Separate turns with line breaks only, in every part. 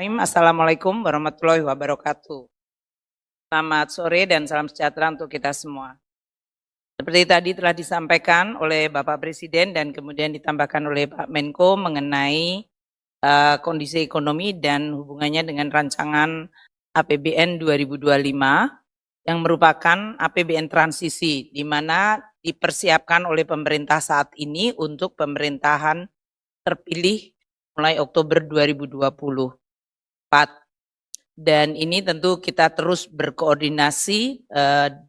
Assalamualaikum warahmatullahi wabarakatuh. Selamat sore dan salam sejahtera untuk kita semua. Seperti tadi telah disampaikan oleh Bapak Presiden dan kemudian ditambahkan oleh Pak Menko mengenai kondisi ekonomi dan hubungannya dengan rancangan APBN 2025 yang merupakan APBN transisi di mana dipersiapkan oleh pemerintah saat ini untuk pemerintahan terpilih mulai Oktober 2024. Dan ini tentu kita terus berkoordinasi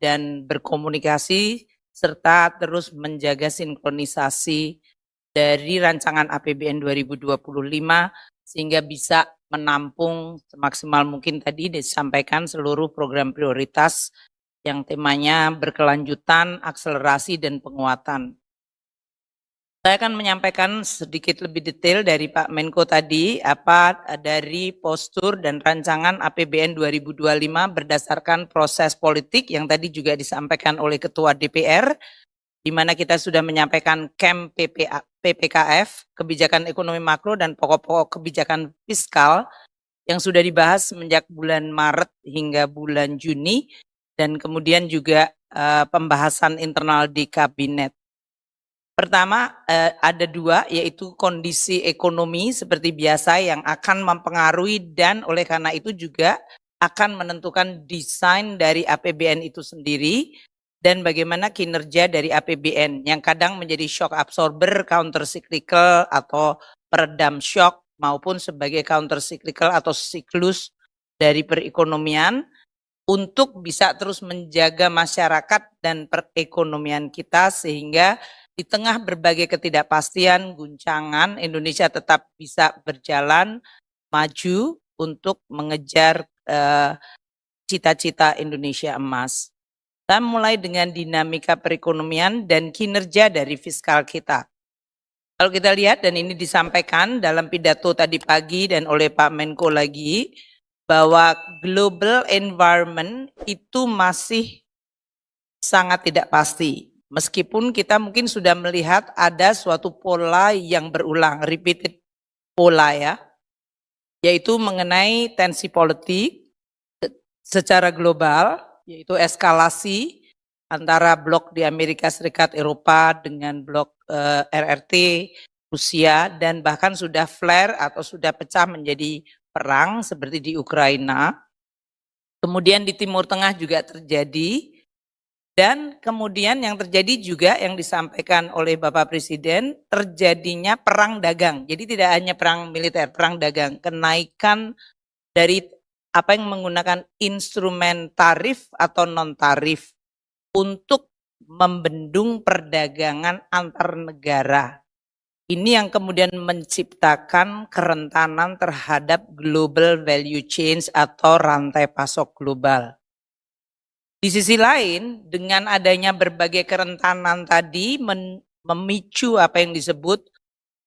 dan berkomunikasi serta terus menjaga sinkronisasi dari rancangan APBN 2025 sehingga bisa menampung semaksimal mungkin tadi disampaikan seluruh program prioritas yang temanya berkelanjutan, akselerasi, dan penguatan. Saya akan menyampaikan sedikit lebih detail dari Pak Menko tadi, apa dari postur dan rancangan APBN 2025 berdasarkan proses politik yang tadi juga disampaikan oleh Ketua DPR, di mana kita sudah menyampaikan KEM PPKF, Kebijakan Ekonomi Makro dan pokok-pokok kebijakan fiskal yang sudah dibahas semenjak bulan Maret hingga bulan Juni, dan kemudian juga pembahasan internal di Kabinet. Pertama, ada dua, yaitu kondisi ekonomi seperti biasa yang akan mempengaruhi dan oleh karena itu juga akan menentukan desain dari APBN itu sendiri dan bagaimana kinerja dari APBN yang kadang menjadi shock absorber, counter cyclical atau peredam shock maupun sebagai counter cyclical atau siklus dari perekonomian untuk bisa terus menjaga masyarakat dan perekonomian kita sehingga di tengah berbagai ketidakpastian, guncangan, Indonesia tetap bisa berjalan maju untuk mengejar cita-cita Indonesia emas. Kita mulai dengan dinamika perekonomian dan kinerja dari fiskal kita. Kalau kita lihat, dan ini disampaikan dalam pidato tadi pagi dan oleh Pak Menko lagi, bahwa global environment itu masih sangat tidak pasti. Meskipun kita mungkin sudah melihat ada suatu pola yang berulang, repeated pola ya, yaitu mengenai tensi politik secara global, yaitu eskalasi antara blok di Amerika Serikat, Eropa dengan blok RRT, Rusia, dan bahkan sudah flare atau sudah pecah menjadi perang seperti di Ukraina. Kemudian di Timur Tengah juga terjadi. Dan kemudian yang terjadi juga yang disampaikan oleh Bapak Presiden, terjadinya perang dagang. Jadi tidak hanya perang militer, perang dagang. Kenaikan dari apa yang menggunakan instrumen tarif atau non-tarif untuk membendung perdagangan antar negara. Ini yang kemudian menciptakan kerentanan terhadap global value chain atau rantai pasok global. Di sisi lain, dengan adanya berbagai kerentanan tadi memicu apa yang disebut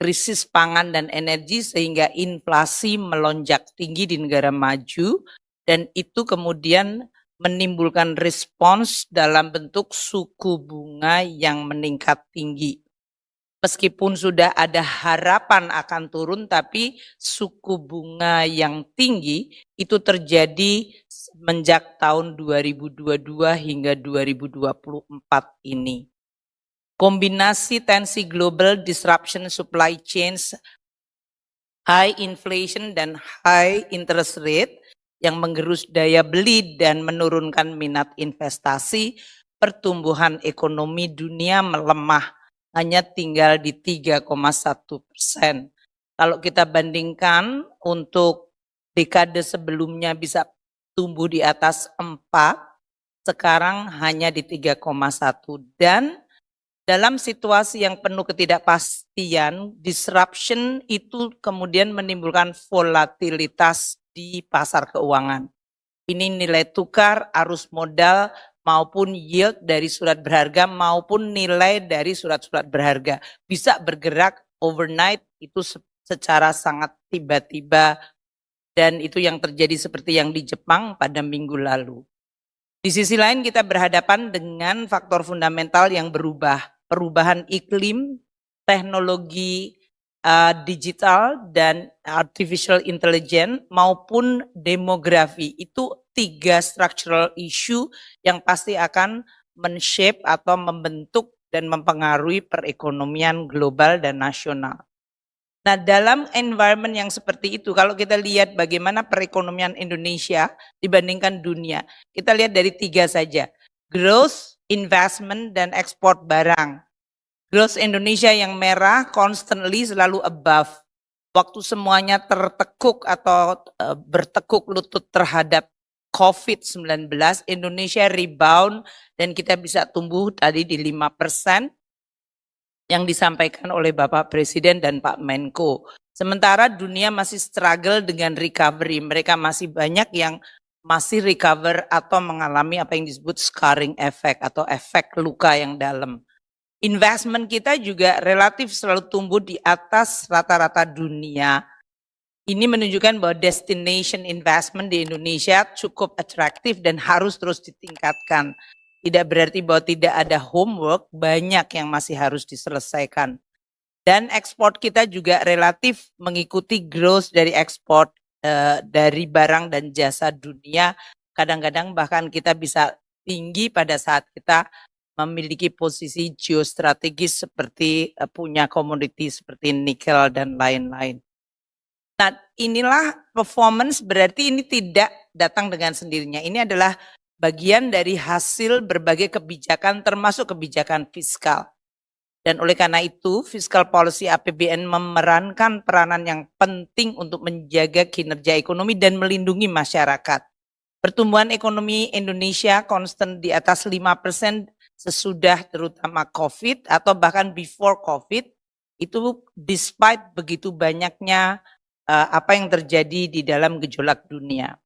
krisis pangan dan energi sehingga inflasi melonjak tinggi di negara maju dan itu kemudian menimbulkan respons dalam bentuk suku bunga yang meningkat tinggi. Meskipun sudah ada harapan akan turun, tapi suku bunga yang tinggi itu terjadi semenjak tahun 2022 hingga 2024 ini. Kombinasi tensi global, disruption supply chains, high inflation dan high interest rate yang menggerus daya beli dan menurunkan minat investasi, pertumbuhan ekonomi dunia melemah. Hanya tinggal di 3,1%. Kalau kita bandingkan untuk dekade sebelumnya bisa tumbuh di atas 4, sekarang hanya di 3,1. Dan dalam situasi yang penuh ketidakpastian, disruption itu kemudian menimbulkan volatilitas di pasar keuangan. Ini nilai tukar, arus modal, maupun yield dari surat berharga maupun nilai dari surat-surat berharga bisa bergerak overnight itu secara sangat tiba-tiba dan itu yang terjadi seperti yang di Jepang pada minggu lalu. Di sisi lain kita berhadapan dengan faktor fundamental yang berubah, perubahan iklim, teknologi digital dan artificial intelligence maupun demografi. Itu 3 structural issue yang pasti akan men-shape atau membentuk dan mempengaruhi perekonomian global dan nasional. Nah, dalam environment yang seperti itu, kalau kita lihat bagaimana perekonomian Indonesia dibandingkan dunia, kita lihat dari 3 saja. Growth, investment, dan ekspor barang. Growth Indonesia yang merah constantly selalu above. Waktu semuanya tertekuk atau bertekuk lutut terhadap COVID-19, Indonesia rebound dan kita bisa tumbuh tadi di 5% yang disampaikan oleh Bapak Presiden dan Pak Menko. Sementara dunia masih struggle dengan recovery. Mereka masih banyak yang masih recover atau mengalami apa yang disebut scarring effect atau efek luka yang dalam. Investment kita juga relatif selalu tumbuh di atas rata-rata dunia. Ini menunjukkan bahwa destination investment di Indonesia cukup atraktif dan harus terus ditingkatkan. Tidak berarti bahwa tidak ada homework, banyak yang masih harus diselesaikan. Dan ekspor kita juga relatif mengikuti growth dari ekspor dari barang dan jasa dunia. Kadang-kadang bahkan kita bisa tinggi pada saat kita memiliki posisi geostrategis seperti punya komoditi seperti nikel dan lain-lain. Nah, inilah performance, berarti ini tidak datang dengan sendirinya. Ini adalah bagian dari hasil berbagai kebijakan termasuk kebijakan fiskal. Dan oleh karena itu, fiscal policy APBN memerankan peranan yang penting untuk menjaga kinerja ekonomi dan melindungi masyarakat. Pertumbuhan ekonomi Indonesia konstan di atas 5% sesudah terutama COVID atau bahkan before COVID, itu despite begitu banyaknya apa yang terjadi di dalam gejolak dunia.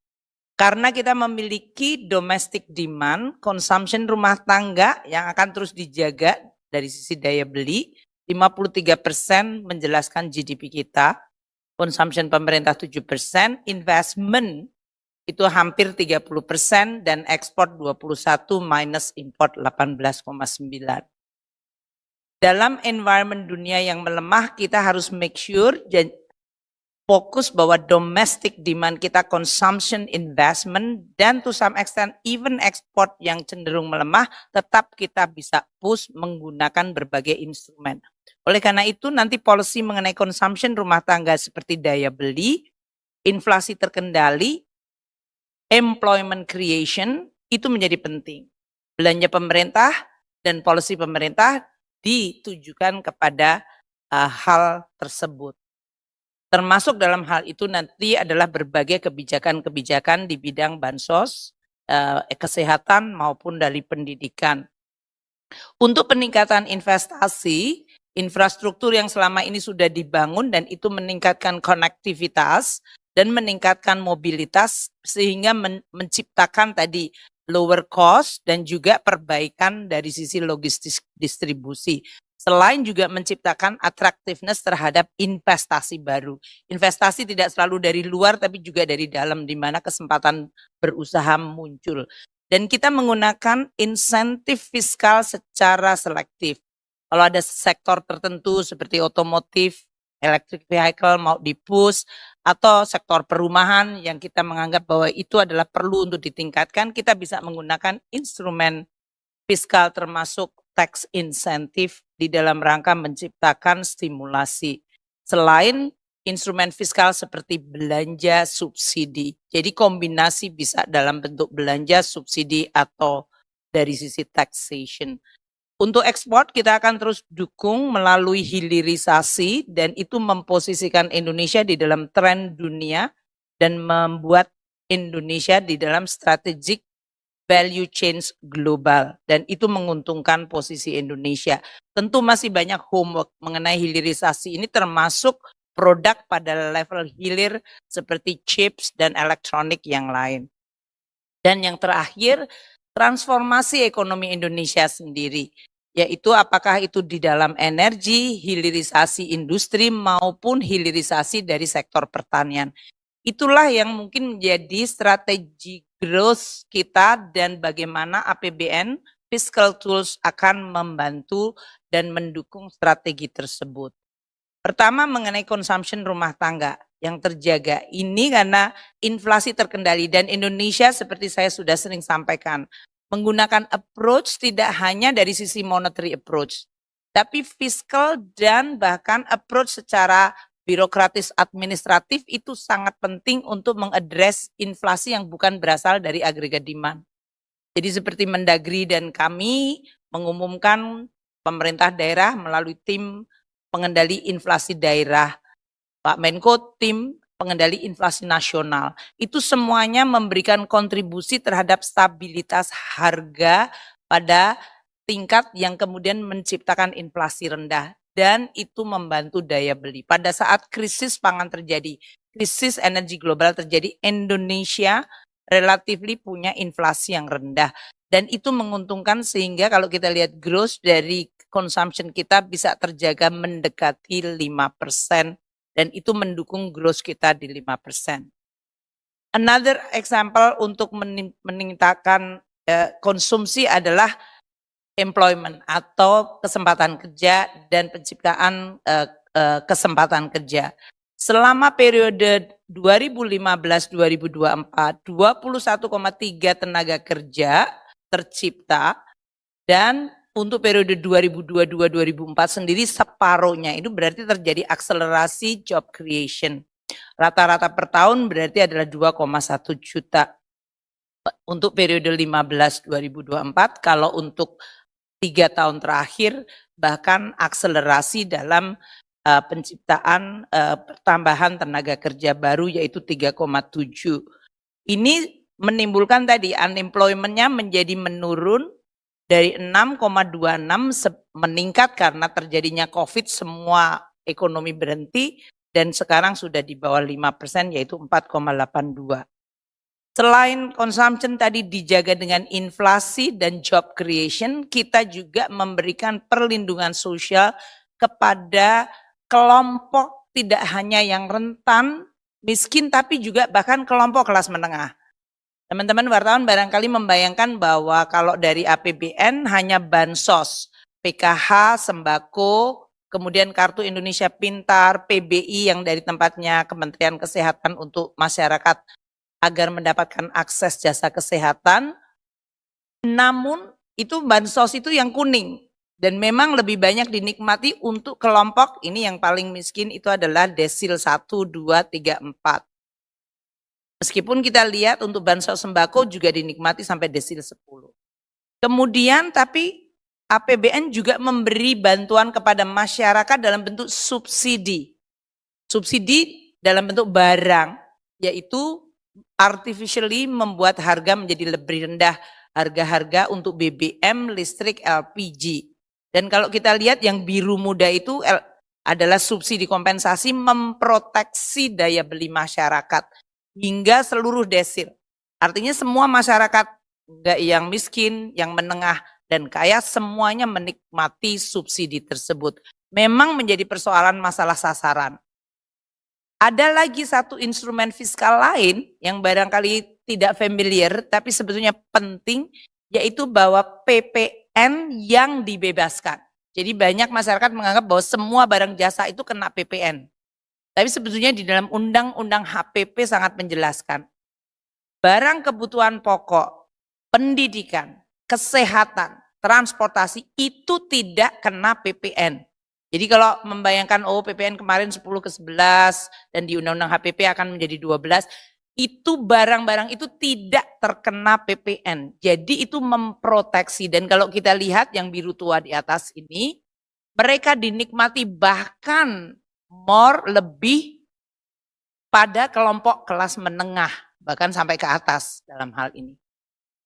Karena kita memiliki domestic demand, consumption rumah tangga yang akan terus dijaga dari sisi daya beli, 53% menjelaskan GDP kita, consumption pemerintah 7%, investment itu hampir 30% dan ekspor 21 minus import 18,9. Dalam environment dunia yang melemah, kita harus make sure dan fokus bahwa domestic demand kita, consumption, investment, dan to some extent even export yang cenderung melemah, tetap kita bisa push menggunakan berbagai instrumen. Oleh karena itu nanti policy mengenai consumption rumah tangga seperti daya beli, inflasi terkendali, employment creation itu menjadi penting. Belanja pemerintah dan policy pemerintah ditujukan kepada hal tersebut. Termasuk dalam hal itu nanti adalah berbagai kebijakan-kebijakan di bidang bansos, kesehatan maupun dari pendidikan. Untuk peningkatan investasi, infrastruktur yang selama ini sudah dibangun dan itu meningkatkan konektivitas dan meningkatkan mobilitas sehingga menciptakan tadi lower cost dan juga perbaikan dari sisi logistik distribusi. Selain juga menciptakan attractiveness terhadap investasi baru. Investasi tidak selalu dari luar tapi juga dari dalam di mana kesempatan berusaha muncul. Dan kita menggunakan insentif fiskal secara selektif. Kalau ada sektor tertentu seperti otomotif, electric vehicle mau di-push, atau sektor perumahan yang kita menganggap bahwa itu adalah perlu untuk ditingkatkan, kita bisa menggunakan instrumen fiskal termasuk tax insentif di dalam rangka menciptakan stimulasi. Selain instrumen fiskal seperti belanja subsidi. Jadi kombinasi bisa dalam bentuk belanja subsidi atau dari sisi taxation. Untuk ekspor kita akan terus dukung melalui hilirisasi dan itu memposisikan Indonesia di dalam tren dunia dan membuat Indonesia di dalam strategic value chain global dan itu menguntungkan posisi Indonesia. Tentu masih banyak homework mengenai hilirisasi ini termasuk produk pada level hilir seperti chips dan elektronik yang lain. Dan yang terakhir, transformasi ekonomi Indonesia sendiri, yaitu apakah itu di dalam energi, hilirisasi industri maupun hilirisasi dari sektor pertanian. Itulah yang mungkin menjadi strategi growth kita dan bagaimana APBN fiscal tools akan membantu dan mendukung strategi tersebut. Pertama mengenai consumption rumah tangga yang terjaga. Ini karena inflasi terkendali dan Indonesia seperti saya sudah sering sampaikan, menggunakan approach tidak hanya dari sisi monetary approach, tapi fiscal dan bahkan approach secara birokratis administratif itu sangat penting untuk mengadres inflasi yang bukan berasal dari agregat demand. Jadi seperti Mendagri dan kami mengumumkan pemerintah daerah melalui tim pengendali inflasi daerah, Pak Menko tim pengendali inflasi nasional. Itu semuanya memberikan kontribusi terhadap stabilitas harga pada tingkat yang kemudian menciptakan inflasi rendah. Dan itu membantu daya beli. Pada saat krisis pangan terjadi, krisis energi global terjadi, Indonesia relatifly punya inflasi yang rendah. Dan itu menguntungkan sehingga kalau kita lihat growth dari consumption kita bisa terjaga mendekati 5%. Dan itu mendukung growth kita di 5%. Another example untuk meningkatkan konsumsi adalah employment atau kesempatan kerja dan penciptaan kesempatan kerja. Selama periode 2015-2024, 21,3 tenaga kerja tercipta dan untuk periode 2022-2004 sendiri separuhnya itu berarti terjadi akselerasi job creation. Rata-rata per tahun berarti adalah 2,1 juta. Untuk periode 15-2024, kalau untuk 3 tahun terakhir bahkan akselerasi dalam penciptaan pertambahan tenaga kerja baru yaitu 3,7. Ini menimbulkan tadi unemployment-nya menjadi menurun dari 6,26 meningkat karena terjadinya COVID, semua ekonomi berhenti dan sekarang sudah di bawah 5% yaitu 4,82. Selain consumption tadi dijaga dengan inflasi dan job creation, kita juga memberikan perlindungan sosial kepada kelompok tidak hanya yang rentan, miskin, tapi juga bahkan kelompok kelas menengah. Teman-teman wartawan barangkali membayangkan bahwa kalau dari APBN hanya bansos, PKH, sembako, kemudian Kartu Indonesia Pintar, PBI yang dari tempatnya Kementerian Kesehatan untuk masyarakat agar mendapatkan akses jasa kesehatan. Namun itu bansos itu yang kuning dan memang lebih banyak dinikmati untuk kelompok ini yang paling miskin itu adalah desil 1, 2, 3, 4. Meskipun kita lihat untuk bansos sembako juga dinikmati sampai desil 10. Kemudian tapi APBN juga memberi bantuan kepada masyarakat dalam bentuk subsidi. Subsidi dalam bentuk barang, yaitu artificially membuat harga menjadi lebih rendah. Harga-harga untuk BBM, listrik, LPG. Dan kalau kita lihat yang biru muda itu adalah subsidi kompensasi memproteksi daya beli masyarakat hingga seluruh desil. Artinya semua masyarakat, enggak yang miskin, yang menengah dan kaya, semuanya menikmati subsidi tersebut. Memang menjadi persoalan masalah sasaran. Ada lagi satu instrumen fiskal lain yang barangkali tidak familiar, tapi sebetulnya penting, yaitu bahwa PPN yang dibebaskan. Jadi banyak masyarakat menganggap bahwa semua barang jasa itu kena PPN. Tapi sebetulnya di dalam Undang-Undang HPP sangat menjelaskan. Barang kebutuhan pokok, pendidikan, kesehatan, transportasi itu tidak kena PPN. Jadi kalau membayangkan PPN kemarin 10 ke 11 dan di Undang-Undang HPP akan menjadi 12, itu barang-barang itu tidak terkena PPN. Jadi itu memproteksi dan kalau kita lihat yang biru tua di atas ini, mereka dinikmati bahkan lebih pada kelompok kelas menengah, bahkan sampai ke atas dalam hal ini.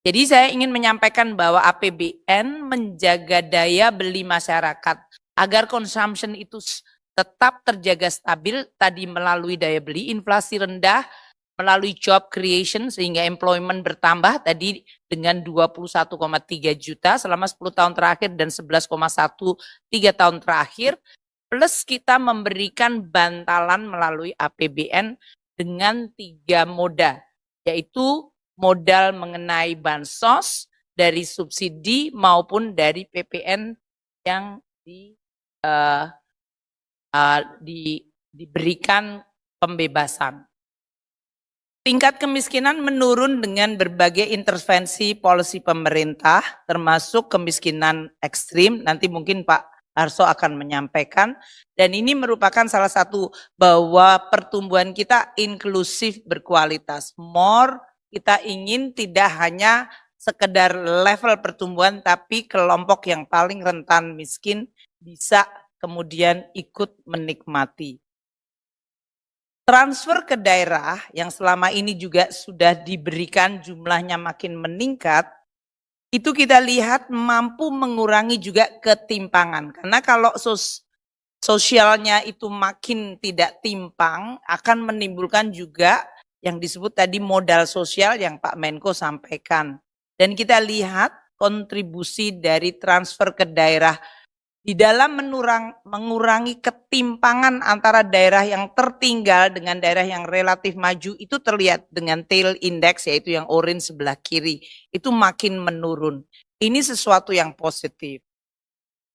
Jadi saya ingin menyampaikan bahwa APBN menjaga daya beli masyarakat agar consumption itu tetap terjaga stabil tadi melalui daya beli, inflasi rendah, melalui job creation sehingga employment bertambah tadi dengan 21,3 juta selama 10 tahun terakhir dan 11,1 3 tahun terakhir. Plus kita memberikan bantalan melalui APBN dengan 3 moda, yaitu modal mengenai bansos, dari subsidi maupun dari PPN yang diberikan pembebasan. Tingkat kemiskinan menurun dengan berbagai intervensi polisi pemerintah, termasuk kemiskinan ekstrim. Nanti mungkin Pak Arso akan menyampaikan. Dan ini merupakan salah satu bahwa pertumbuhan kita inklusif berkualitas. More, kita ingin tidak hanya sekedar level pertumbuhan, tapi kelompok yang paling rentan miskin bisa kemudian ikut menikmati. Transfer ke daerah yang selama ini juga sudah diberikan jumlahnya makin meningkat, itu kita lihat mampu mengurangi juga ketimpangan. Karena kalau sosialnya itu makin tidak timpang, akan menimbulkan juga yang disebut tadi modal sosial yang Pak Menko sampaikan. Dan kita lihat kontribusi dari transfer ke daerah di dalam mengurangi ketimpangan antara daerah yang tertinggal dengan daerah yang relatif maju itu terlihat dengan tail index yaitu yang orange sebelah kiri itu makin menurun. Ini sesuatu yang positif.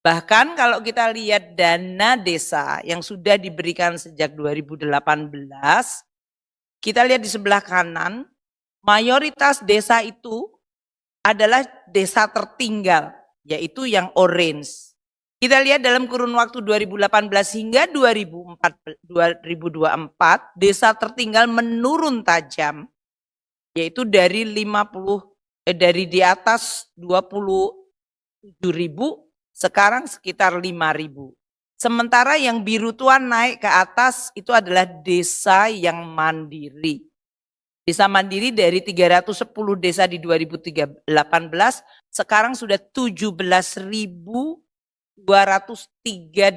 Bahkan kalau kita lihat dana desa yang sudah diberikan sejak 2018, kita lihat di sebelah kanan, mayoritas desa itu adalah desa tertinggal, yaitu yang orange. Kita lihat dalam kurun waktu 2018 hingga 2024, desa tertinggal menurun tajam, yaitu dari dari di atas 27.000, sekarang sekitar 5.000. Sementara yang biru tua naik ke atas itu adalah desa yang mandiri. Desa mandiri dari 310 desa di 2018, sekarang sudah 17.203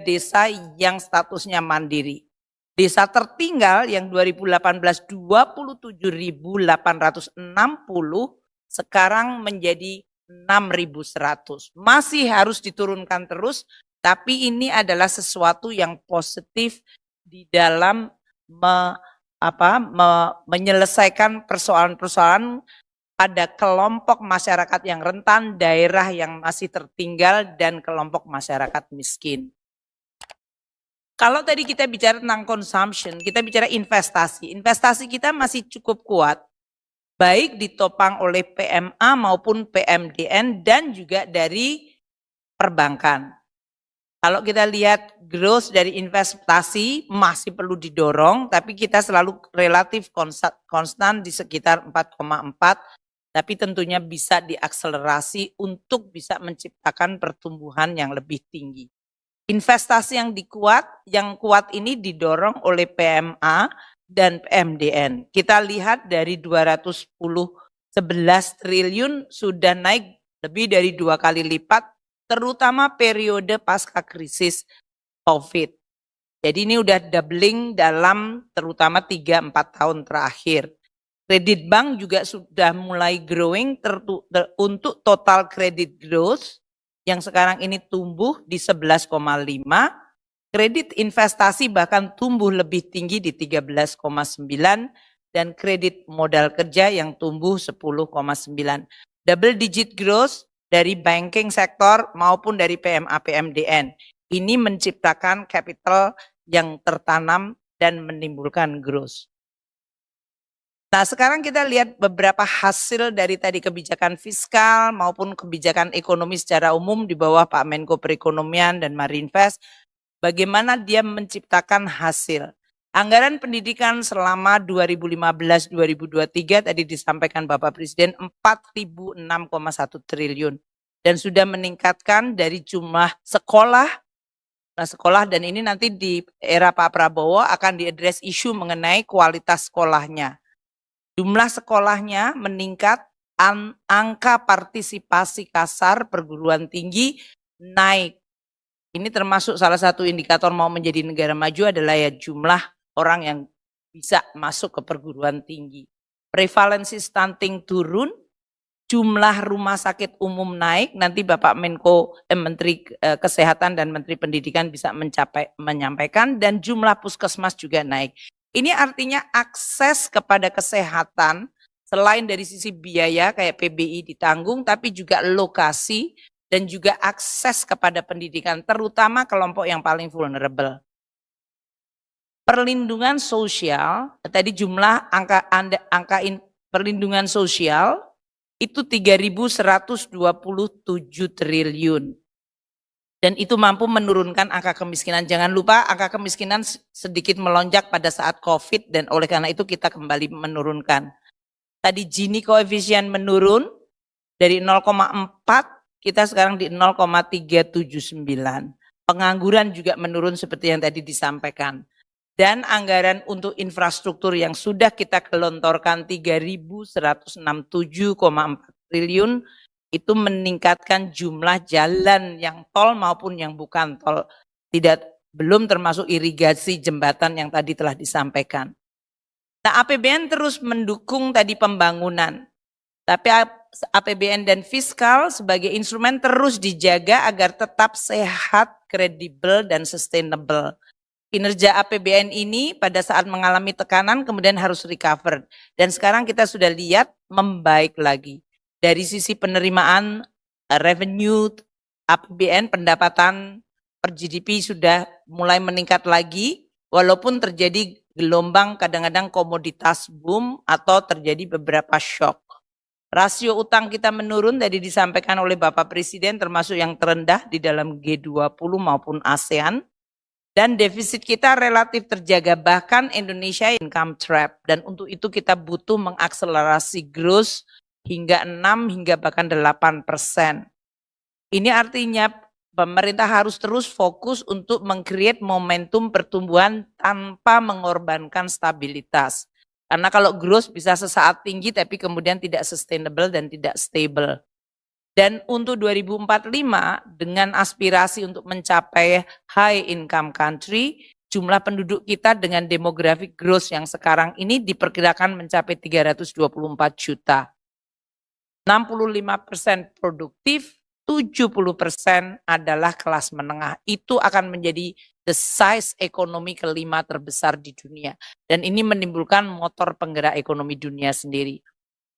desa yang statusnya mandiri. Desa tertinggal yang 2018 27.860 sekarang menjadi 6.100. Masih harus diturunkan terus, tapi ini adalah sesuatu yang positif di dalam menyelesaikan persoalan-persoalan pada kelompok masyarakat yang rentan, daerah yang masih tertinggal, dan kelompok masyarakat miskin. Kalau tadi kita bicara tentang consumption, kita bicara investasi. Investasi kita masih cukup kuat, baik ditopang oleh PMA maupun PMDN dan juga dari perbankan. Kalau kita lihat growth dari investasi masih perlu didorong, tapi kita selalu relatif konstan di sekitar 4,4, tapi tentunya bisa diakselerasi untuk bisa menciptakan pertumbuhan yang lebih tinggi. Investasi yang kuat ini didorong oleh PMA dan PMDN. Kita lihat dari 211 triliun sudah naik lebih dari 2 kali lipat, terutama periode pasca krisis COVID. Jadi ini udah doubling dalam terutama 3-4 tahun terakhir. Kredit bank juga sudah mulai growing untuk total credit growth yang sekarang ini tumbuh di 11,5. Kredit investasi bahkan tumbuh lebih tinggi di 13,9 dan kredit modal kerja yang tumbuh 10,9. Double digit growth dari banking sektor maupun dari PMA PMDN. Ini menciptakan capital yang tertanam dan menimbulkan growth. Nah, sekarang kita lihat beberapa hasil dari tadi kebijakan fiskal maupun kebijakan ekonomi secara umum di bawah Pak Menko Perekonomian dan Marinvest. Bagaimana dia menciptakan hasil. Anggaran pendidikan selama 2015-2023 tadi disampaikan Bapak Presiden 4.006,1 triliun. Dan sudah meningkatkan dari jumlah sekolah. Nah, sekolah dan ini nanti di era Pak Prabowo akan diadres isu mengenai kualitas sekolahnya. Jumlah sekolahnya meningkat, angka partisipasi kasar perguruan tinggi naik. Ini termasuk salah satu indikator mau menjadi negara maju adalah ya jumlah orang yang bisa masuk ke perguruan tinggi. Prevalensi stunting turun, jumlah rumah sakit umum naik, nanti Bapak Menteri Kesehatan dan Menteri Pendidikan bisa menyampaikan, dan jumlah puskesmas juga naik. Ini artinya akses kepada kesehatan selain dari sisi biaya kayak PBI ditanggung, tapi juga lokasi dan juga akses kepada pendidikan, terutama kelompok yang paling vulnerable. Perlindungan sosial, tadi jumlah perlindungan sosial itu 3.127 triliun. Dan itu mampu menurunkan angka kemiskinan. Jangan lupa angka kemiskinan sedikit melonjak pada saat COVID dan oleh karena itu kita kembali menurunkan. Tadi Gini koefisien menurun dari 0,4 kita sekarang di 0,379. Pengangguran juga menurun seperti yang tadi disampaikan. Dan anggaran untuk infrastruktur yang sudah kita gelontorkan 3.167,4 triliun itu meningkatkan jumlah jalan yang tol maupun yang bukan tol. Belum termasuk irigasi jembatan yang tadi telah disampaikan. Nah, APBN terus mendukung tadi pembangunan. Tapi APBN dan fiskal sebagai instrumen terus dijaga agar tetap sehat, kredibel, dan sustainable. Kinerja APBN ini pada saat mengalami tekanan kemudian harus recover. Dan sekarang kita sudah lihat membaik lagi. Dari sisi penerimaan revenue APBN, pendapatan per GDP sudah mulai meningkat lagi, walaupun terjadi gelombang kadang-kadang komoditas boom atau terjadi beberapa shock. Rasio utang kita menurun, tadi disampaikan oleh Bapak Presiden, termasuk yang terendah di dalam G20 maupun ASEAN. Dan defisit kita relatif terjaga, bahkan Indonesia income trap. Dan untuk itu kita butuh mengakselerasi growth hingga 6 hingga bahkan 8%. Ini artinya pemerintah harus terus fokus untuk meng-create momentum pertumbuhan tanpa mengorbankan stabilitas. Karena kalau growth bisa sesaat tinggi tapi kemudian tidak sustainable dan tidak stable. Dan untuk 2045 dengan aspirasi untuk mencapai high income country, jumlah penduduk kita dengan demographic growth yang sekarang ini diperkirakan mencapai 324 juta. 65% produktif, 70% adalah kelas menengah. Itu akan menjadi the size ekonomi kelima terbesar di dunia. Dan ini menimbulkan motor penggerak ekonomi dunia sendiri.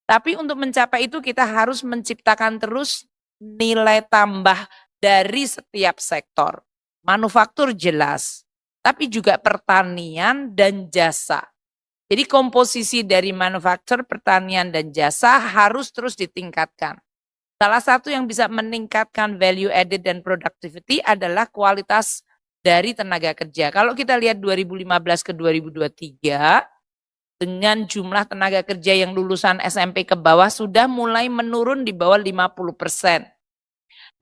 Tapi untuk mencapai itu kita harus menciptakan terus nilai tambah dari setiap sektor. Manufaktur jelas, tapi juga pertanian dan jasa. Jadi komposisi dari manufaktur, pertanian, dan jasa harus terus ditingkatkan. Salah satu yang bisa meningkatkan value added dan productivity adalah kualitas dari tenaga kerja. Kalau kita lihat 2015 ke 2023, dengan jumlah tenaga kerja yang lulusan SMP ke bawah sudah mulai menurun di bawah 50%.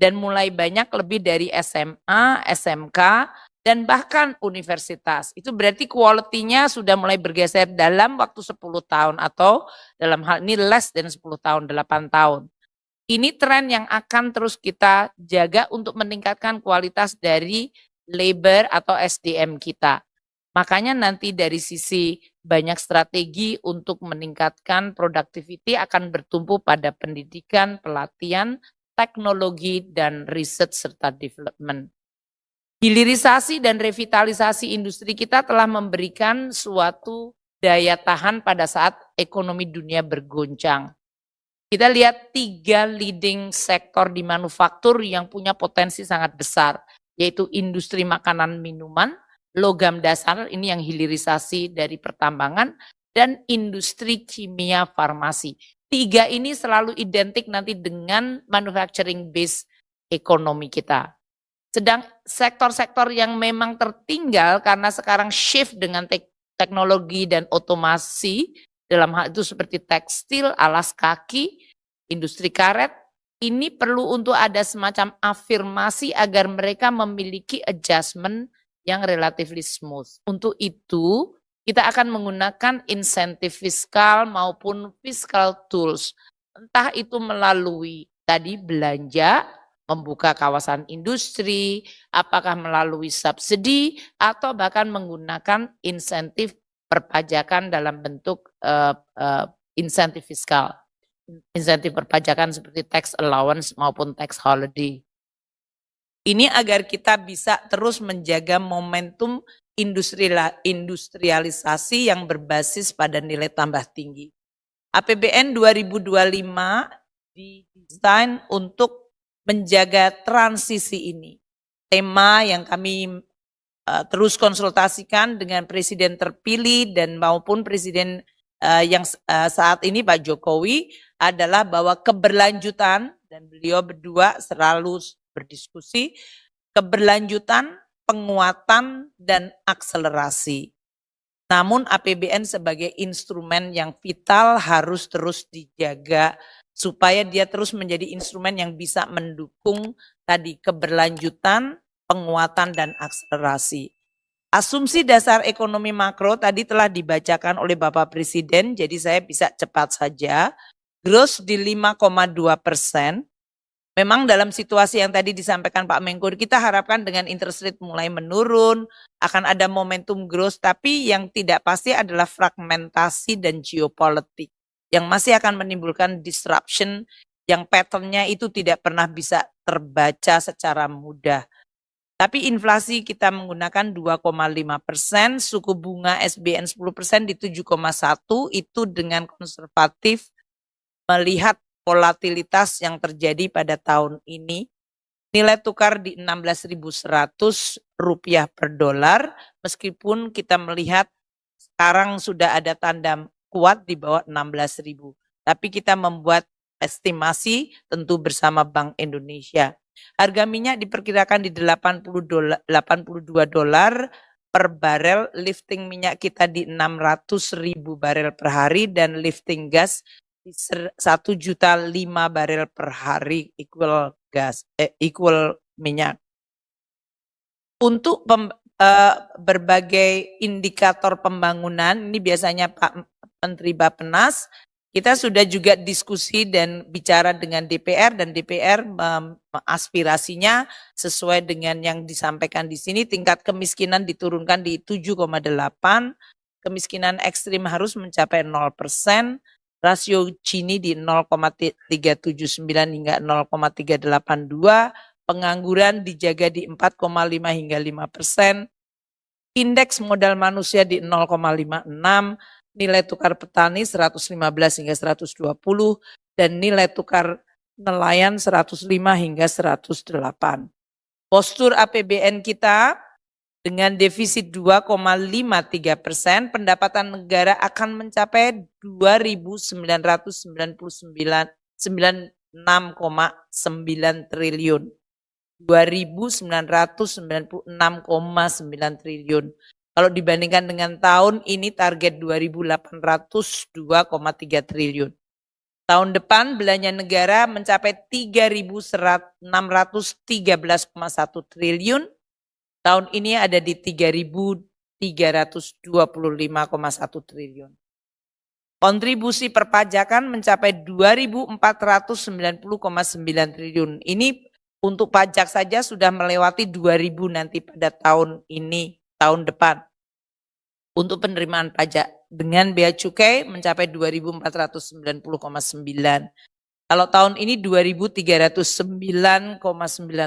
Dan mulai banyak lebih dari SMA, SMK, dan bahkan universitas. Itu berarti quality-nya sudah mulai bergeser dalam waktu 10 tahun atau dalam hal ini less than 10 tahun, 8 tahun. Ini tren yang akan terus kita jaga untuk meningkatkan kualitas dari labor atau SDM kita. Makanya nanti dari sisi banyak strategi untuk meningkatkan productivity akan bertumpu pada pendidikan, pelatihan, teknologi, dan riset serta development. Hilirisasi dan revitalisasi industri kita telah memberikan suatu daya tahan pada saat ekonomi dunia bergoncang. Kita lihat 3 leading sektor di manufaktur yang punya potensi sangat besar, yaitu industri makanan minuman, logam dasar, ini yang hilirisasi dari pertambangan, dan industri kimia farmasi. 3 ini selalu identik nanti dengan manufacturing base ekonomi kita. Sedang sektor-sektor yang memang tertinggal karena sekarang shift dengan teknologi dan otomasi, dalam hal itu seperti tekstil, alas kaki, industri karet, ini perlu untuk ada semacam afirmasi agar mereka memiliki adjustment yang relatively smooth. Untuk itu, kita akan menggunakan insentif fiskal maupun fiscal tools. Entah itu melalui tadi belanja, membuka kawasan industri, apakah melalui subsidi, atau bahkan menggunakan insentif perpajakan dalam bentuk insentif fiskal. Insentif perpajakan seperti tax allowance maupun tax holiday. Ini agar kita bisa terus menjaga momentum industrialisasi yang berbasis pada nilai tambah tinggi. APBN 2025 didesain untuk menjaga transisi ini. Tema yang kami terus konsultasikan dengan presiden terpilih dan maupun presiden yang saat ini Pak Jokowi adalah bahwa keberlanjutan, dan beliau berdua selalu berdiskusi, keberlanjutan, penguatan, dan akselerasi. Namun APBN sebagai instrumen yang vital harus terus dijaga supaya dia terus menjadi instrumen yang bisa mendukung tadi keberlanjutan, penguatan, dan akselerasi. Asumsi dasar ekonomi makro tadi telah dibacakan oleh Bapak Presiden, jadi saya bisa cepat saja. Growth di 5,2%. Memang dalam situasi yang tadi disampaikan Pak Menko, kita harapkan dengan interest rate mulai menurun, akan ada momentum growth, tapi yang tidak pasti adalah fragmentasi dan geopolitik yang masih akan menimbulkan disruption yang patternnya itu tidak pernah bisa terbaca secara mudah. Tapi inflasi kita menggunakan 2,5%, suku bunga SBN 10% di 7,1, itu dengan konservatif melihat volatilitas yang terjadi pada tahun ini. Nilai tukar di 16.100 rupiah per dolar, meskipun kita melihat sekarang sudah ada tanda kuat di bawah 16.000. Tapi kita membuat estimasi tentu bersama Bank Indonesia. Harga minyak diperkirakan di 82 dolar per barel, lifting minyak kita di 600.000 barel per hari, dan lifting gas di 1,5 juta barel per hari equal minyak. Untuk berbagai indikator pembangunan, ini biasanya Pak Menteri Bappenas, kita sudah juga diskusi dan bicara dengan DPR, dan DPR aspirasinya sesuai dengan yang disampaikan di sini, tingkat kemiskinan diturunkan di 7,8, kemiskinan ekstrim harus mencapai 0%, rasio Gini di 0,379 hingga 0,382, pengangguran dijaga di 4,5 hingga 5%, indeks modal manusia di 0,56, nilai tukar petani 115 hingga 120, dan nilai tukar nelayan 105 hingga 108. Postur APBN kita dengan defisit 2,53%, pendapatan negara akan mencapai 2.996,9 triliun. 2.996,9 triliun. Kalau dibandingkan dengan tahun ini target 2.802,3 triliun. Tahun depan belanja negara mencapai 3.613,1 triliun. Tahun ini ada di 3.325,1 triliun. Kontribusi perpajakan mencapai 2.490,9 triliun. Ini untuk pajak saja sudah melewati 2.000 nanti pada tahun ini, tahun depan. Untuk penerimaan pajak dengan bea cukai mencapai 2.490,9. Kalau tahun ini 2.309,9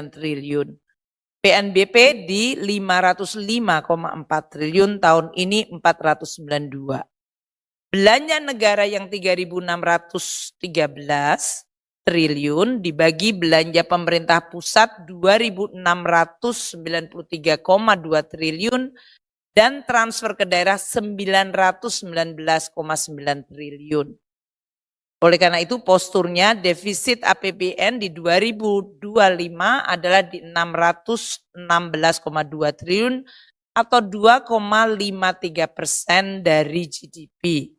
triliun. PNBP di 505,4 triliun, tahun ini 492. Belanja negara yang 3.613 triliun dibagi belanja pemerintah pusat 2.693,2 triliun dan transfer ke daerah 919,9 triliun. Oleh karena itu posturnya defisit APBN di 2025 adalah di 616,2 triliun atau 2,53% dari GDP.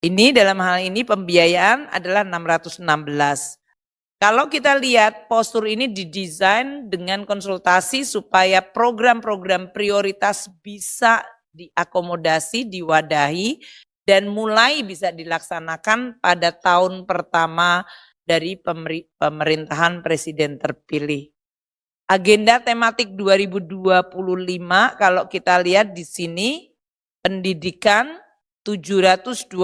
Ini dalam hal ini pembiayaan adalah 616. Kalau kita lihat postur ini didesain dengan konsultasi supaya program-program prioritas bisa diakomodasi, diwadahi, dan mulai bisa dilaksanakan pada tahun pertama dari pemerintahan Presiden terpilih. Agenda tematik 2025 kalau kita lihat di sini, pendidikan 722,6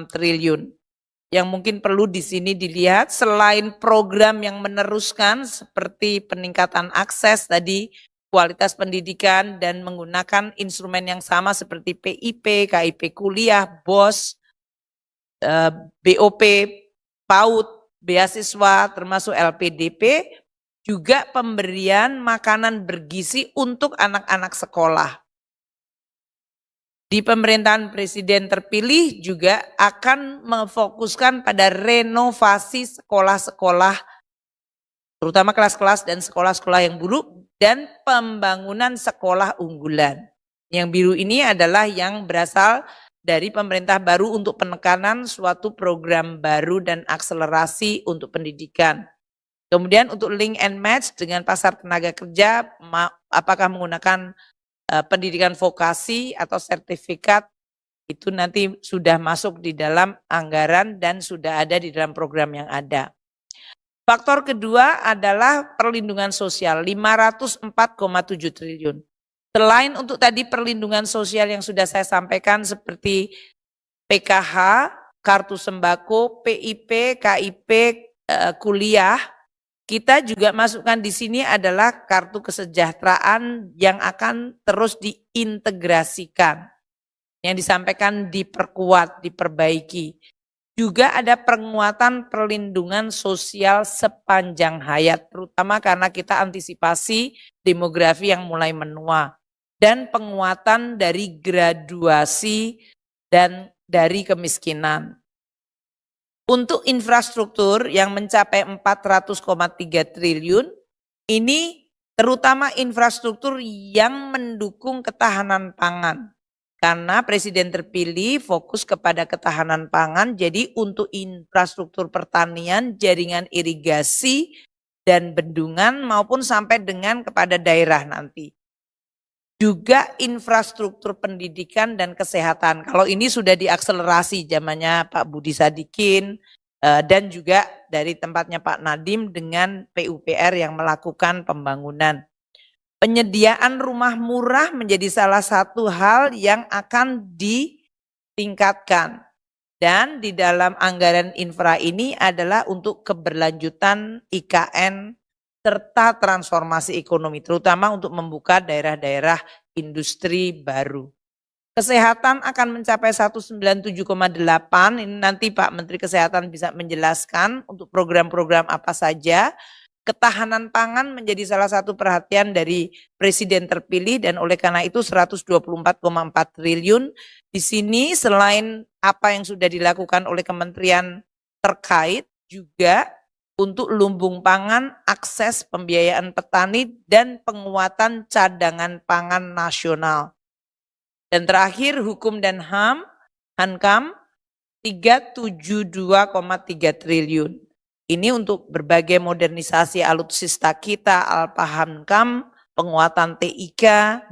triliun. Yang mungkin perlu di sini dilihat selain program yang meneruskan seperti peningkatan akses tadi, kualitas pendidikan dan menggunakan instrumen yang sama seperti PIP, KIP kuliah, BOS, BOP, PAUD, beasiswa termasuk LPDP, juga pemberian makanan bergizi untuk anak-anak sekolah. Di pemerintahan presiden terpilih juga akan memfokuskan pada renovasi sekolah-sekolah, terutama kelas-kelas dan sekolah-sekolah yang buruk, dan pembangunan sekolah unggulan. Yang biru ini adalah yang berasal dari pemerintah baru untuk penekanan suatu program baru dan akselerasi untuk pendidikan. Kemudian untuk link and match dengan pasar tenaga kerja, apakah menggunakan pendidikan vokasi atau sertifikat, itu nanti sudah masuk di dalam anggaran dan sudah ada di dalam program yang ada. Faktor kedua adalah perlindungan sosial, 504,7 triliun. Selain untuk tadi perlindungan sosial yang sudah saya sampaikan seperti PKH, kartu sembako, PIP, KIP, kuliah, kita juga masukkan di sini adalah kartu kesejahteraan yang akan terus diintegrasikan. Yang disampaikan diperkuat, diperbaiki. Juga ada penguatan perlindungan sosial sepanjang hayat, terutama karena kita antisipasi demografi yang mulai menua. Dan penguatan dari graduasi dan dari kemiskinan. Untuk infrastruktur yang mencapai 400,3 triliun, ini terutama infrastruktur yang mendukung ketahanan pangan. Karena presiden terpilih fokus kepada ketahanan pangan, jadi untuk infrastruktur pertanian, jaringan irigasi, dan bendungan maupun sampai dengan kepada daerah nanti. Juga infrastruktur pendidikan dan kesehatan. Kalau ini sudah diakselerasi zamannya Pak Budi Sadikin dan juga dari tempatnya Pak Nadiem dengan PUPR yang melakukan pembangunan. Penyediaan rumah murah menjadi salah satu hal yang akan ditingkatkan. Dan di dalam anggaran infra ini adalah untuk keberlanjutan IKN serta transformasi ekonomi, terutama untuk membuka daerah-daerah industri baru. Kesehatan akan mencapai 197,8, ini nanti Pak Menteri Kesehatan bisa menjelaskan untuk program-program apa saja. Ketahanan pangan menjadi salah satu perhatian dari presiden terpilih dan oleh karena itu 124,4 triliun. Di sini selain apa yang sudah dilakukan oleh kementerian terkait juga untuk lumbung pangan, akses pembiayaan petani, dan penguatan cadangan pangan nasional. Dan terakhir hukum dan HAM, Hankam, 372,3 triliun. Ini untuk berbagai modernisasi alutsista kita, Alpa Hankam, penguatan TIK,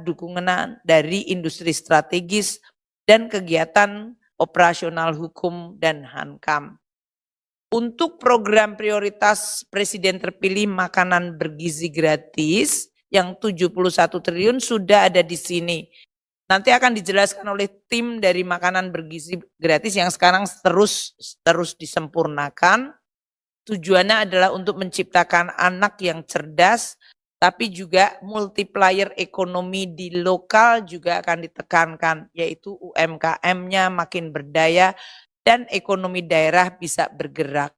dukungan dari industri strategis, dan kegiatan operasional hukum dan Hankam. Untuk program prioritas presiden terpilih makanan bergizi gratis yang 71 triliun sudah ada di sini. Nanti akan dijelaskan oleh tim dari makanan bergizi gratis yang sekarang terus disempurnakan. Tujuannya adalah untuk menciptakan anak yang cerdas, tapi juga multiplier ekonomi di lokal juga akan ditekankan, yaitu UMKM-nya makin berdaya, dan ekonomi daerah bisa bergerak.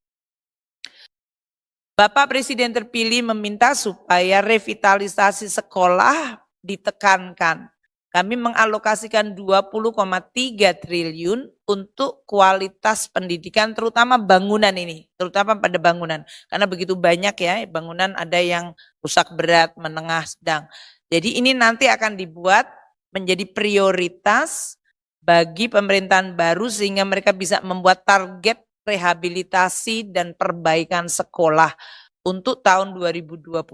Bapak Presiden terpilih meminta supaya revitalisasi sekolah ditekankan. Kami mengalokasikan 20,3 triliun untuk kualitas pendidikan, terutama bangunan ini, terutama pada bangunan. Karena begitu banyak ya, bangunan ada yang rusak berat, menengah, sedang. Jadi ini nanti akan dibuat menjadi prioritas bagi pemerintahan baru sehingga mereka bisa membuat target rehabilitasi dan perbaikan sekolah untuk tahun 2025,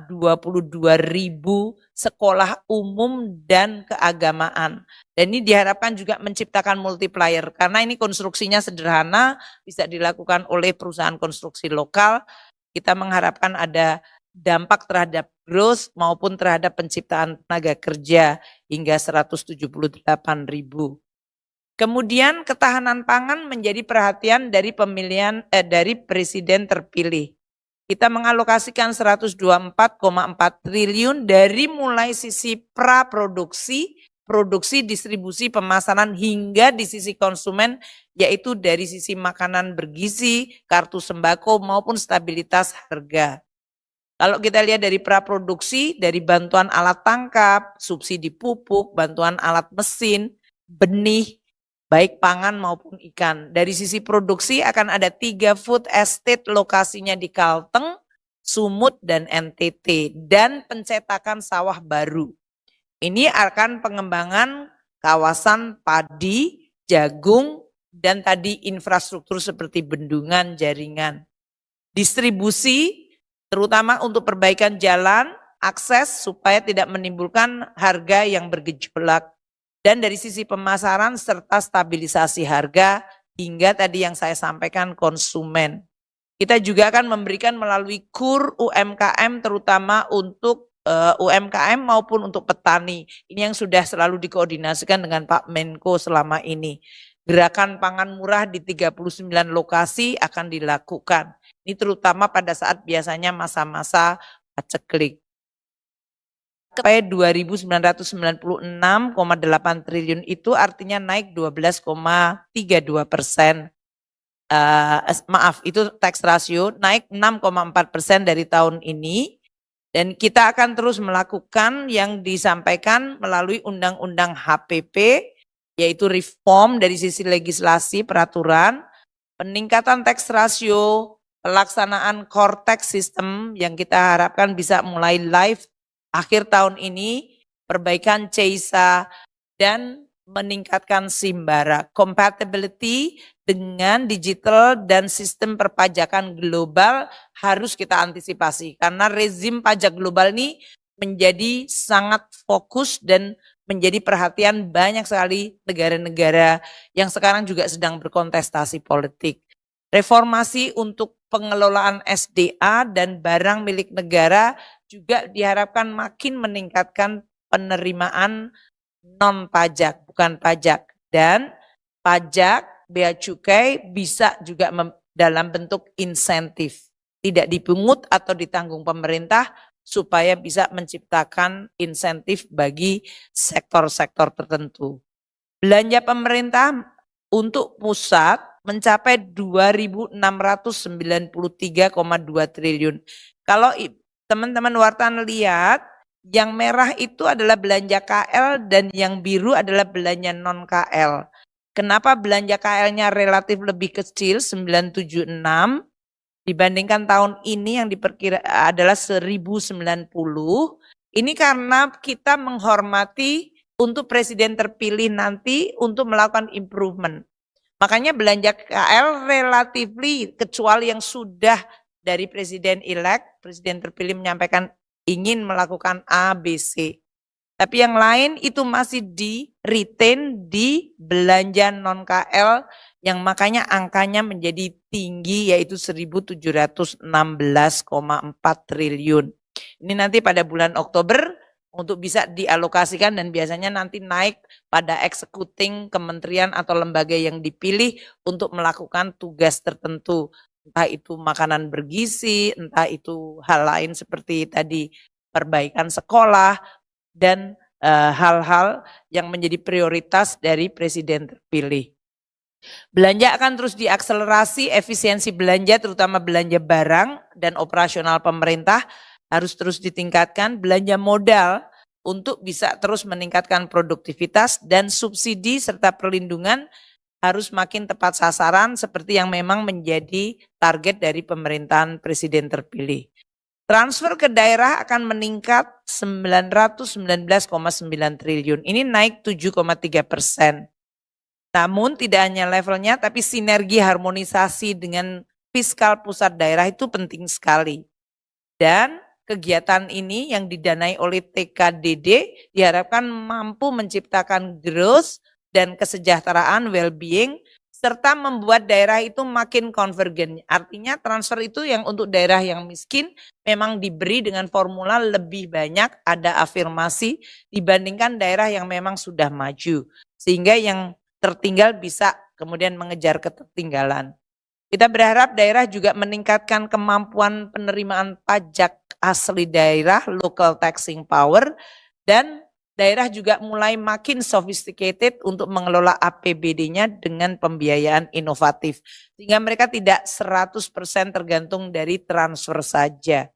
22.000 sekolah umum dan keagamaan. Dan ini diharapkan juga menciptakan multiplier karena ini konstruksinya sederhana, bisa dilakukan oleh perusahaan konstruksi lokal. Kita mengharapkan ada dampak terhadap growth maupun terhadap penciptaan tenaga kerja hingga 178.000. Kemudian ketahanan pangan menjadi perhatian dari dari presiden terpilih. Kita mengalokasikan 124,4 triliun dari mulai sisi praproduksi, produksi, distribusi, pemasaran hingga di sisi konsumen, yaitu dari sisi makanan bergizi, kartu sembako maupun stabilitas harga. Kalau kita lihat dari praproduksi, dari bantuan alat tangkap, subsidi pupuk, bantuan alat mesin, benih, baik pangan maupun ikan. Dari sisi produksi akan ada 3 food estate lokasinya di Kalteng, Sumut, dan NTT. Dan pencetakan sawah baru. Ini akan pengembangan kawasan padi, jagung, dan tadi infrastruktur seperti bendungan, jaringan. Distribusi terutama untuk perbaikan jalan, akses supaya tidak menimbulkan harga yang bergejolak. Dan dari sisi pemasaran serta stabilisasi harga hingga tadi yang saya sampaikan konsumen. Kita juga akan memberikan melalui KUR UMKM terutama untuk UMKM maupun untuk petani. Ini yang sudah selalu dikoordinasikan dengan Pak Menko selama ini. Gerakan pangan murah di 39 lokasi akan dilakukan. Ini terutama pada saat biasanya masa-masa paceklik. Sampai 2.996,8 triliun itu artinya naik 12,32%. Maaf, itu tax ratio naik 6,4% dari tahun ini. Dan kita akan terus melakukan yang disampaikan melalui Undang-Undang HPP, yaitu reform dari sisi legislasi peraturan, peningkatan tax ratio, pelaksanaan core tax system yang kita harapkan bisa mulai live akhir tahun ini, perbaikan CISA, dan meningkatkan Simbara. Compatibility dengan digital dan sistem perpajakan global harus kita antisipasi. Karena rezim pajak global ini menjadi sangat fokus dan menjadi perhatian banyak sekali negara-negara yang sekarang juga sedang berkontestasi politik. Reformasi untuk pengelolaan SDA dan barang milik negara juga diharapkan makin meningkatkan penerimaan non pajak, bukan pajak. Dan pajak, bea cukai bisa juga dalam bentuk insentif. Tidak dipungut atau ditanggung pemerintah supaya bisa menciptakan insentif bagi sektor-sektor tertentu. Belanja pemerintah untuk pusat mencapai 2.693,2 triliun. Kalau teman-teman wartawan lihat, yang merah itu adalah belanja KL dan yang biru adalah belanja non KL. Kenapa belanja KL-nya relatif lebih kecil 976 dibandingkan tahun ini yang diperkira adalah 1090? Ini karena kita menghormati untuk presiden terpilih nanti untuk melakukan improvement. Makanya belanja KL relatifly, kecuali yang sudah dari presiden elect, presiden terpilih menyampaikan ingin melakukan A, B, C. Tapi yang lain itu masih di retain di belanja non KL yang makanya angkanya menjadi tinggi yaitu 1.716,4 triliun. Ini nanti pada bulan Oktober untuk bisa dialokasikan dan biasanya nanti naik pada executing kementerian atau lembaga yang dipilih untuk melakukan tugas tertentu. Entah itu makanan bergizi, entah itu hal lain seperti tadi perbaikan sekolah dan hal-hal yang menjadi prioritas dari presiden terpilih. Belanja akan terus diakselerasi, efisiensi belanja terutama belanja barang dan operasional pemerintah harus terus ditingkatkan, belanja modal untuk bisa terus meningkatkan produktivitas dan subsidi serta perlindungan harus makin tepat sasaran seperti yang memang menjadi target dari pemerintahan presiden terpilih. Transfer ke daerah akan meningkat 919,9 triliun. Ini naik 7,3%. Namun tidak hanya levelnya tapi sinergi harmonisasi dengan fiskal pusat daerah itu penting sekali. Dan kegiatan ini yang didanai oleh TKDD diharapkan mampu menciptakan growth dan kesejahteraan well-being serta membuat daerah itu makin konvergen. Artinya transfer itu yang untuk daerah yang miskin memang diberi dengan formula lebih banyak, ada afirmasi dibandingkan daerah yang memang sudah maju. Sehingga yang tertinggal bisa kemudian mengejar ketertinggalan. Kita berharap daerah juga meningkatkan kemampuan penerimaan pajak asli daerah, local taxing power, dan daerah juga mulai makin sophisticated untuk mengelola APBD-nya dengan pembiayaan inovatif. Sehingga mereka tidak 100% tergantung dari transfer saja.